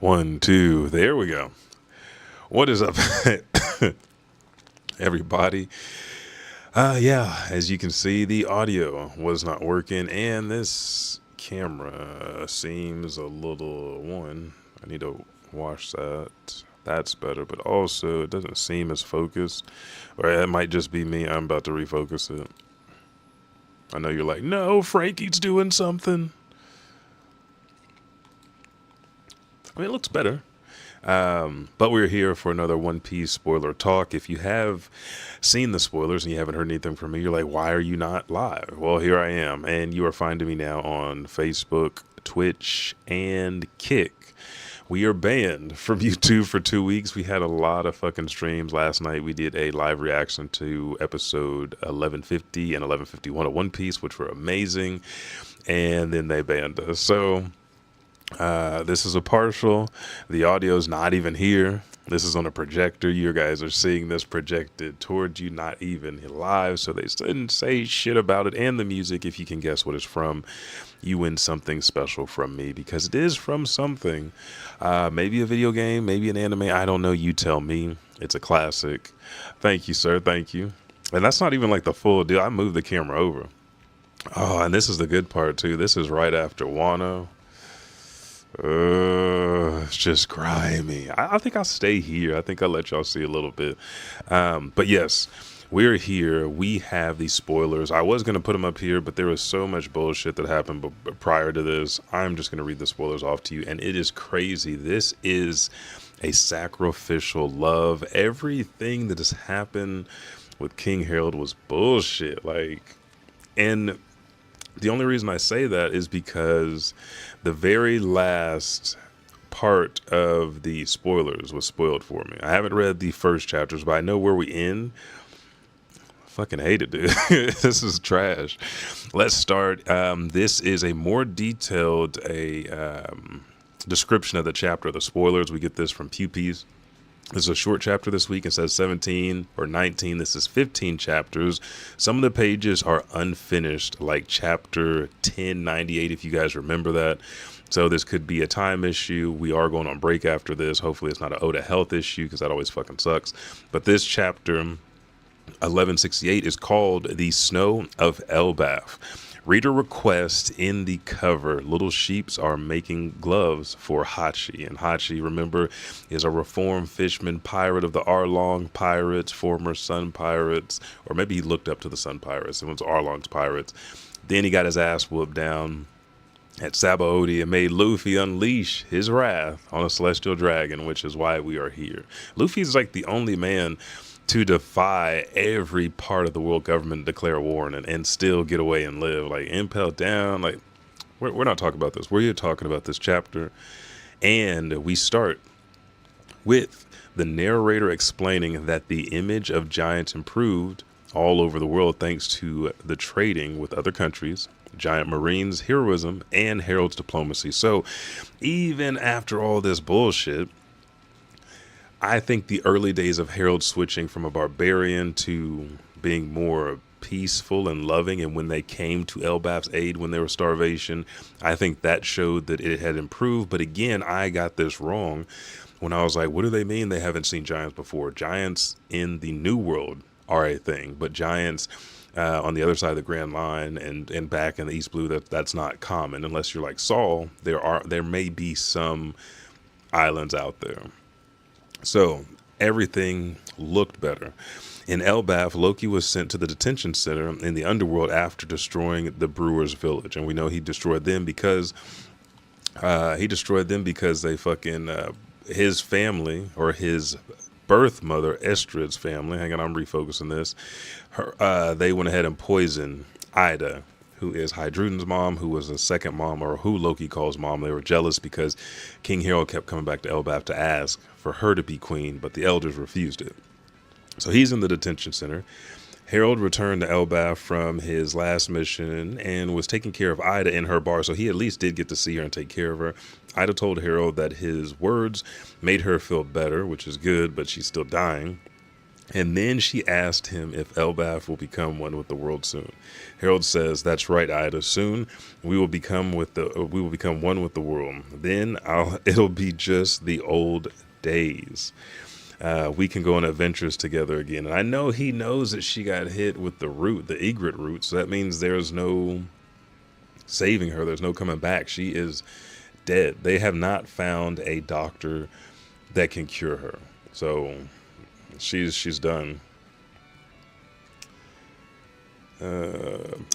One, two, there we go. What is up, everybody? Yeah, as you can see, the audio was not working, and this camera seems a little I need to wash that. That's better, but also it doesn't seem as focused, or it might just be me. I'm about to refocus it. I know you're like, no, Frankie's doing something. I mean, it looks better. But we're here for another One Piece spoiler talk. If you have seen the spoilers and you haven't heard anything from me, you're like, why are you not live? Well, here I am, and you are finding me now on Facebook, Twitch, and Kick. We are banned from YouTube for 2 weeks. We had a lot of fucking streams. Last night we did a live reaction to episode 1150 and 1151 of One Piece, which were amazing, and then they banned us. So this is a partial. The audio's not even here. This is on a projector. You guys are seeing this projected towards you, not even live. So they didn't say shit about it. And the music, if you can guess what it's from, you win something special from me because it is from something. Maybe a video game, maybe an anime. I don't know. You tell me. It's a classic. Thank you, sir. Thank you. And that's not even like the full deal. I moved the camera over. Oh, and this is the good part too. This is right after Wano. It's just grimy. I think I'll stay here. I think I'll let y'all see a little bit. But yes, we're here. We have these spoilers. I was going to put them up here, but there was so much bullshit that happened prior to this. I'm just going to read the spoilers off to you. And it is crazy. This is a sacrificial love. Everything that has happened with King Harald was bullshit. And the only reason I say that is because the very last part of the spoilers was spoiled for me. I haven't read the first chapters, but I know where we end. I fucking hate it, dude. This is trash. Let's start. This is a more detailed description of the chapter of the spoilers. We get this from Pewpies. This is a short chapter this week. It says 17 or 19. This is 15 chapters. Some of the pages are unfinished, like chapter 1098, if you guys remember that. So this could be a time issue. We are going on break after this. Hopefully it's not an Oda health issue because that always fucking sucks. But this chapter 1168 is called The Snow of Elbaph. Reader request in the cover. Little sheeps are making gloves for Hachi. And Hachi, remember, is a reformed fisherman pirate of the Arlong pirates, former Sun pirates, or maybe he looked up to the Sun pirates. It was Arlong's pirates. Then he got his ass whooped down at Sabaody and made Luffy unleash his wrath on a celestial dragon, which is why we are here. Luffy's like the only man to defy every part of the world government, declare war and still get away and live. Like, impel down. Like, we're not talking about this. We're here talking about this chapter. And we start with the narrator explaining that the image of giants improved all over the world thanks to the trading with other countries, giant marines' heroism, and Harald's diplomacy. So even after all this bullshit, I think the early days of Harald switching from a barbarian to being more peaceful and loving, and when they came to Elbaph's aid when there was starvation, I think that showed that it had improved. But again, I got this wrong when I was like, what do they mean they haven't seen giants before? Giants in the New World are a thing, but giants on the other side of the Grand Line and back in the East Blue, that's not common unless you're like Saul. There may be some islands out there. So everything looked better. In Elbaph, Loki was sent to the detention center in the underworld after destroying the Brewers village. And we know he destroyed them because they fucking, his family, or his birth mother, Estrid's family, hang on, I'm refocusing this. They went ahead and poisoned Ida, who is Heidrun's mom, who was a second mom, or who Loki calls mom. They were jealous because King Harald kept coming back to Elbaph to ask for her to be queen, but the elders refused it. So he's in the detention center. Harald returned to Elbaph from his last mission and was taking care of Ida in her bar, so he at least did get to see her and take care of her. Ida told Harald that his words made her feel better, which is good, but she's still dying. And then she asked him if Elbaph will become one with the world soon. Harald says, "That's right, Ida. Soon we will become one with the world. Then it'll be just the old days. We can go on adventures together again." And I know he knows that she got hit with the root, the egret root. So that means there's no saving her. There's no coming back. She is dead. They have not found a doctor that can cure her. So she's done.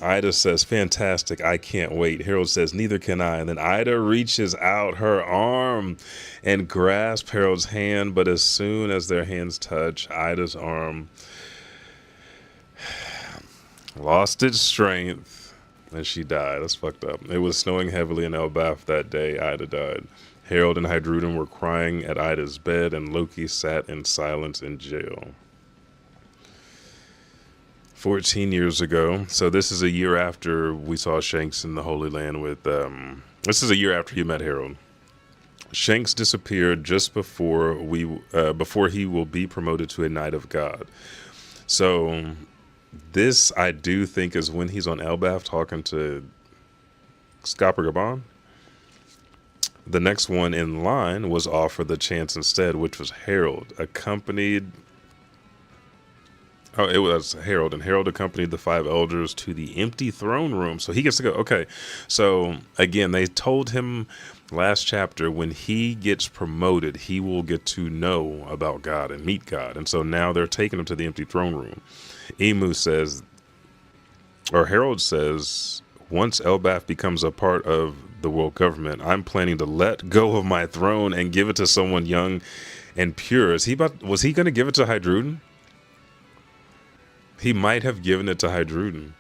Ida says, "Fantastic. I can't wait." Harald says, "Neither can I." And then Ida reaches out her arm and grasps Harald's hand. But as soon as their hands touch, Ida's arm lost its strength and she died. That's fucked up. It was snowing heavily in Elbaph that day. Ida died. Harald and Heidrun were crying at Ida's bed, and Loki sat in silence in jail. 14 years ago. So this is a year after we saw Shanks in the Holy Land with, this is a year after you met Harald. Shanks disappeared just before he will be promoted to a Knight of God. So this, I do think, is when he's on Elbaph talking to Skapar Gaban. The next one in line was offered the chance instead, which was Harald, accompanied... Oh, it was Harald, and Harald accompanied the 5 elders to the empty throne room. So he gets to go. Okay, so again, they told him last chapter when he gets promoted, he will get to know about God and meet God. And so now they're taking him to the empty throne room. Harald says, "Once Elbaph becomes a part of the world government, I'm planning to let go of my throne and give it to someone young and pure." Was he going to give it to Heidrun? He might have given it to Heidrun.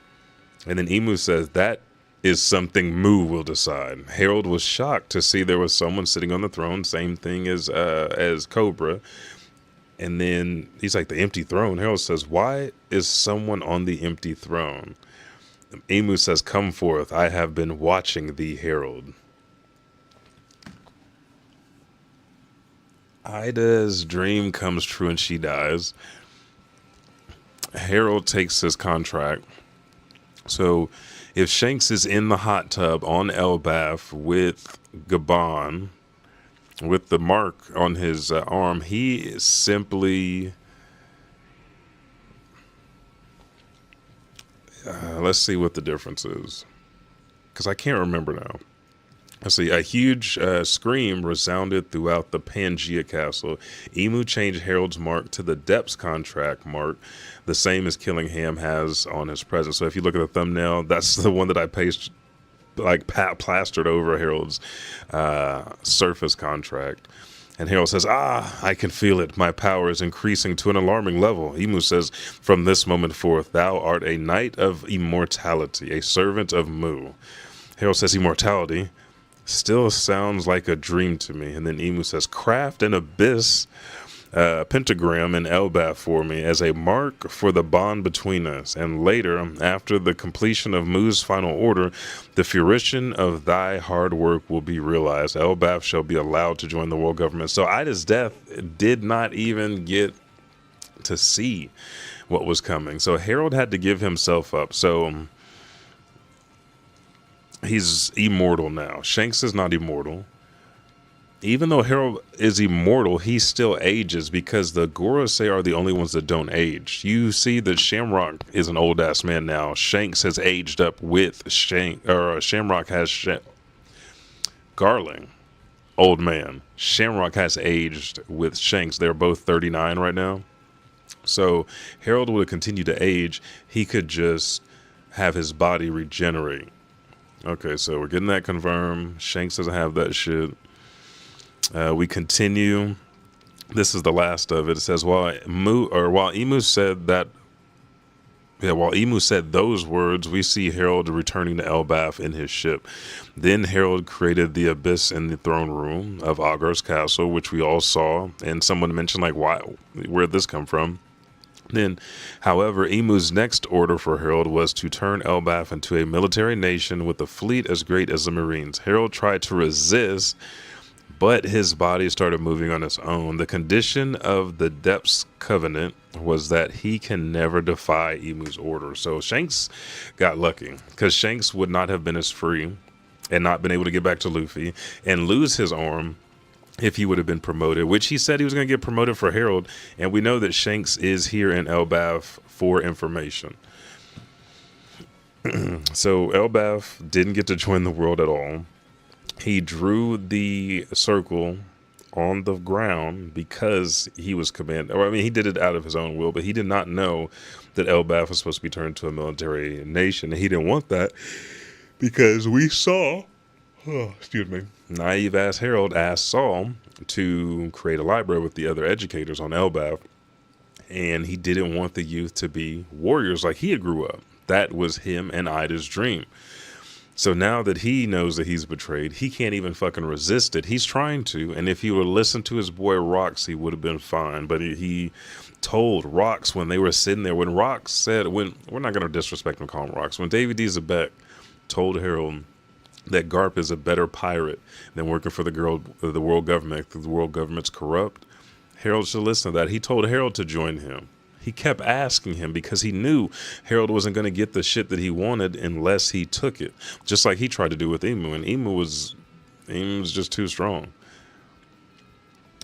And then Emu says, "That is something Mu will decide." Harald was shocked to see there was someone sitting on the throne, same thing as Cobra. And then he's like, "The empty throne?" Harald says, "Why is someone on the empty throne?" Emu says, "Come forth. I have been watching thee, Harald." Ida's dream comes true and she dies. Harald takes his contract. So if Shanks is in the hot tub on Elbaph with Gaban, with the mark on his arm, he is simply... let's see what the difference is, because I can't remember now. Let's see. A huge scream resounded throughout the Pangea Castle. Emu changed Harald's mark to the Depths contract mark, the same as Killingham has on his present. So if you look at the thumbnail, that's the one that I plastered over Harald's surface contract. And Harald says, I can feel it. My power is increasing to an alarming level. Emu says, "From this moment forth, thou art a knight of immortality, a servant of Mu." Harald says, "Immortality still sounds like a dream to me." And then Emu says, "Craft an abyss pentagram in Elbaph for me as a mark for the bond between us. And later, after the completion of Mu's final order, the fruition of thy hard work will be realized. Elbaph shall be allowed to join the world government." So Ida's death did not even get to see what was coming. So Harald had to give himself up. So he's immortal now. Shanks is not immortal. Even though Harald is immortal, he still ages because the Gorosei are the only ones that don't age. You see that Shamrock is an old ass man now. Shanks has aged up with Shamrock has Garling, old man. Shamrock has aged with Shanks. They're both 39 right now. So Harald would continue to age. He could just have his body regenerate. Okay, so we're getting that confirmed. Shanks doesn't have that shit. We continue. This is the last of it. It says, while Emu said those words, we see Harald returning to Elbaph in his ship. Then Harald created the abyss in the throne room of Aurust Castle, which we all saw. And someone mentioned, where'd this come from? Then, however, Emu's next order for Harald was to turn Elbaph into a military nation with a fleet as great as the Marines. Harald tried to resist, but his body started moving on its own. The condition of the Depths Covenant was that he can never defy Emu's order. So Shanks got lucky, because Shanks would not have been as free and not been able to get back to Luffy and lose his arm if he would have been promoted, which he said he was going to get promoted for Harald. And we know that Shanks is here in Elbaph for information. So Elbaph didn't get to join the world at all. He drew the circle on the ground because he was commanded, or I mean, he did it out of his own will, but he did not know that Elbaph was supposed to be turned to a military nation. And he didn't want that because we saw, naive ass Harald asked Saul to create a library with the other educators on Elbaph. And he didn't want the youth to be warriors like he had grew up. That was him and Ida's dream. So now that he knows that he's betrayed, he can't even fucking resist it. He's trying to. And if he would listen to his boy Rox, he would have been fine. But he told Rox when they were sitting there, when Rox said, we're not going to disrespect him, call him Rox. When Davy D. Zabek told Harald that Garp is a better pirate than working for the world government, because the world government's corrupt, Harald should listen to that. He told Harald to join him. He kept asking him because he knew Harald wasn't going to get the shit that he wanted unless he took it. Just like he tried to do with Emu, and Emu was just too strong.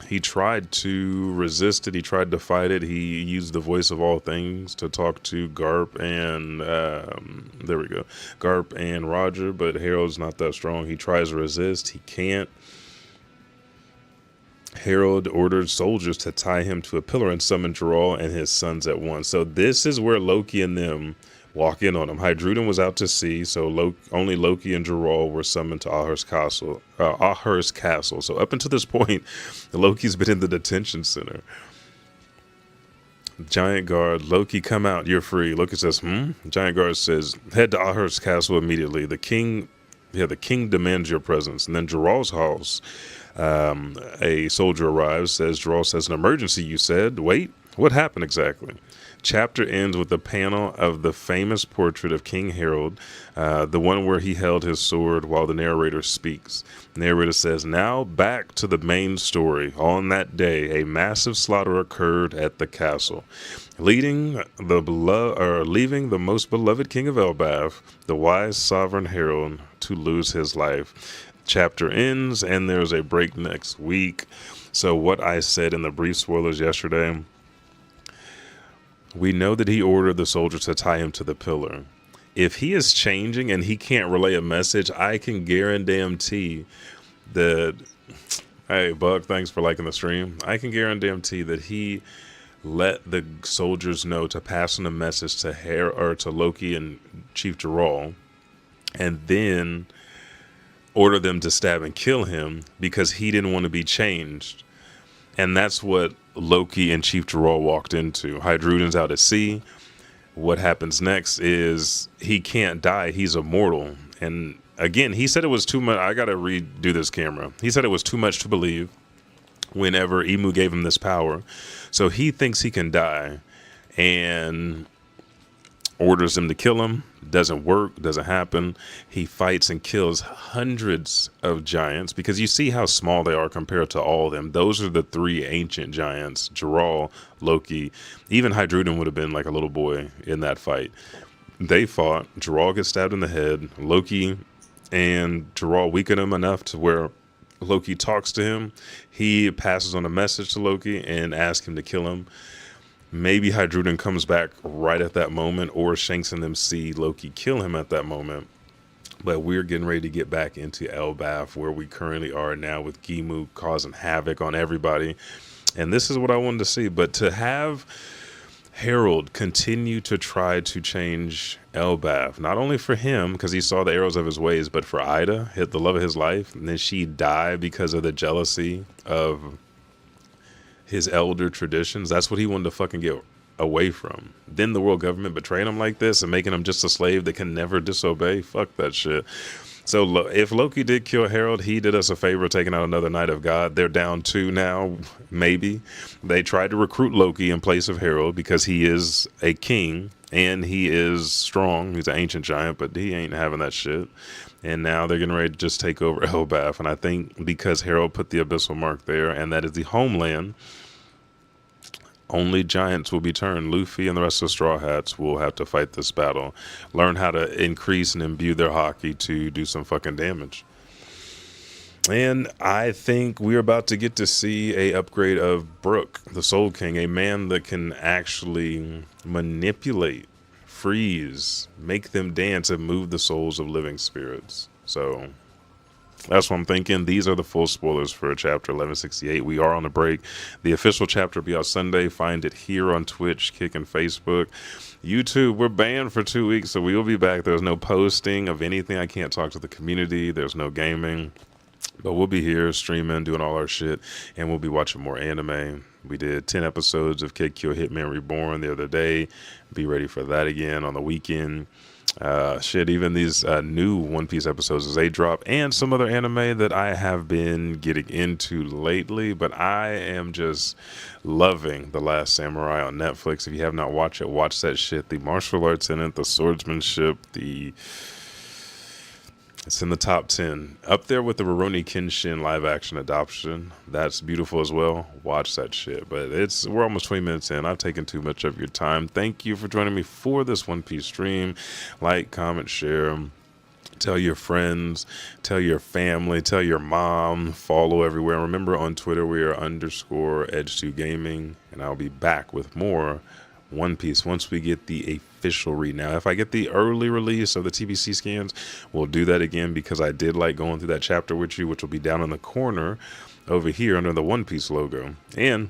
He tried to resist it. He tried to fight it. He used the voice of all things to talk to Garp and Garp and Roger, but Harald's not that strong. He tries to resist. He can't. Harald ordered soldiers to tie him to a pillar and summon Jarl and his sons at once. So this is where Loki and them walk in on him. Heidruden was out to sea, so only Loki and Jarl were summoned to Aurust Castle. So up until this point, Loki's been in the detention center. Giant guard, Loki, come out, you're free. Loki says, Giant guard says, head to Aurust Castle immediately. The king demands your presence. And then Jarl's house, a soldier arrives, says, Jarl says, an emergency, you said. Wait, what happened exactly? Chapter ends with a panel of the famous portrait of King Harald, the one where he held his sword while the narrator speaks. The narrator says, now back to the main story. On that day, a massive slaughter occurred at the castle, leaving the most beloved king of Elbaph, the wise sovereign Harald, to lose his life. Chapter ends, and there's a break next week. So what I said in the brief spoilers yesterday, we know that he ordered the soldiers to tie him to the pillar. If he is changing and he can't relay a message, I can guarantee that, hey, Bug, thanks for liking the stream. I can guarantee that he let the soldiers know to pass on a message to Loki and Chief Jarl, and then order them to stab and kill him because he didn't want to be changed. And that's what Loki and Chief Jarl walked into. Heidruden's out at sea. What happens next is he can't die. He's immortal. And again, he said it was too much. I got to redo this camera. He said it was too much to believe whenever Emu gave him this power. So he thinks he can die and orders him to kill him. Doesn't work, doesn't happen. He fights and kills hundreds of giants because you see how small they are compared to all of them. Those are the three ancient giants, Jarl, Loki. Even Heidruden would have been like a little boy in that fight. They fought. Jarl gets stabbed in the head. Loki and Jarl weaken him enough to where Loki talks to him. He passes on a message to Loki and asks him to kill him. Maybe Heidruden comes back right at that moment, or Shanks and them see Loki kill him at that moment. But we're getting ready to get back into Elbaph, where we currently are now, with Gimu causing havoc on everybody. And this is what I wanted to see. But to have Harald continue to try to change Elbaph, not only for him, because he saw the arrows of his ways, but for Ida, hit the love of his life, and then she died because of the jealousy of his elder traditions. That's what he wanted to fucking get away from. Then the world government betraying him like this and making him just a slave that can never disobey. Fuck that shit. So if Loki did kill Harald, he did us a favor taking out another Knight of God. They're down 2 now, maybe. They tried to recruit Loki in place of Harald because he is a king and he is strong. He's an ancient giant, but he ain't having that shit. And now they're getting ready to just take over Elbaph. And I think because Harald put the abyssal mark there, and that is the homeland, only giants will be turned. Luffy and the rest of the Straw Hats will have to fight this battle. Learn how to increase and imbue their hockey to do some fucking damage. And I think we're about to get to see a upgrade of Brook, the Soul King, a man that can actually manipulate, freeze, make them dance, and move the souls of living spirits. So that's what I'm thinking. These are the full spoilers for chapter 1168. We are on a break. The official chapter will be out Sunday. Find it here on Twitch, Kick, and Facebook. YouTube, we're banned for 2 weeks, so we will be back. There's no posting of anything. I can't talk to the community. There's no gaming. But we'll be here streaming, doing all our shit, and we'll be watching more anime. We did 10 episodes of Kid Kill Hitman Reborn the other day. Be ready for that again on the weekend. Even these new One Piece episodes as they drop, and some other anime that I have been getting into lately, but I am just loving The Last Samurai on Netflix. If you have not watched it, watch that shit. The martial arts in it, the swordsmanship, it's in the top 10. Up there with the Rurouni Kenshin live action adoption. That's beautiful as well. Watch that shit. But we're almost 20 minutes in. I've taken too much of your time. Thank you for joining me for this One Piece stream. Like, comment, share. Tell your friends. Tell your family. Tell your mom. Follow everywhere. Remember on Twitter we are _Edge2Gaming. And I'll be back with more One Piece once we get the official read. Now, if I get the early release of the TBC scans, we'll do that again because I did like going through that chapter with you, which will be down in the corner over here under the One Piece logo. And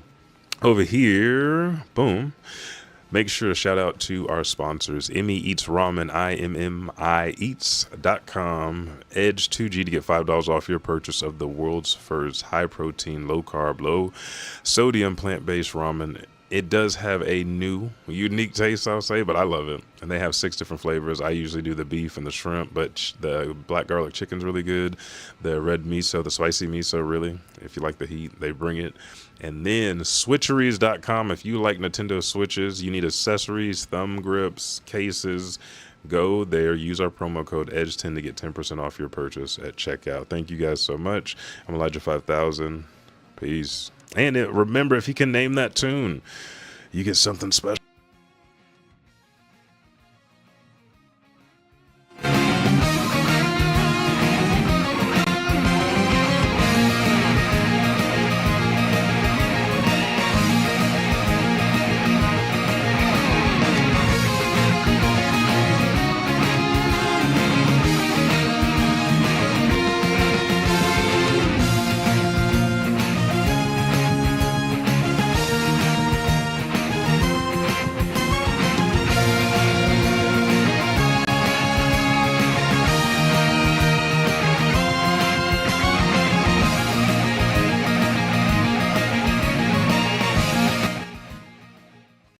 over here, boom, make sure to shout out to our sponsors, Emmy Eats Ramen, IMMIEats.com, Edge2G to get $5 off your purchase of the world's first high protein, low carb, low sodium plant-based ramen. It does have a new, unique taste, I'll say, but I love it. And they have 6 different flavors. I usually do the beef and the shrimp, but the black garlic chicken's really good. The red miso, the spicy miso, really. If you like the heat, they bring it. And then switcheries.com. If you like Nintendo Switches, you need accessories, thumb grips, cases, go there. Use our promo code EDGE10 to get 10% off your purchase at checkout. Thank you guys so much. I'm Elijah 5000. Peace. And remember, if you can name that tune, you get something special.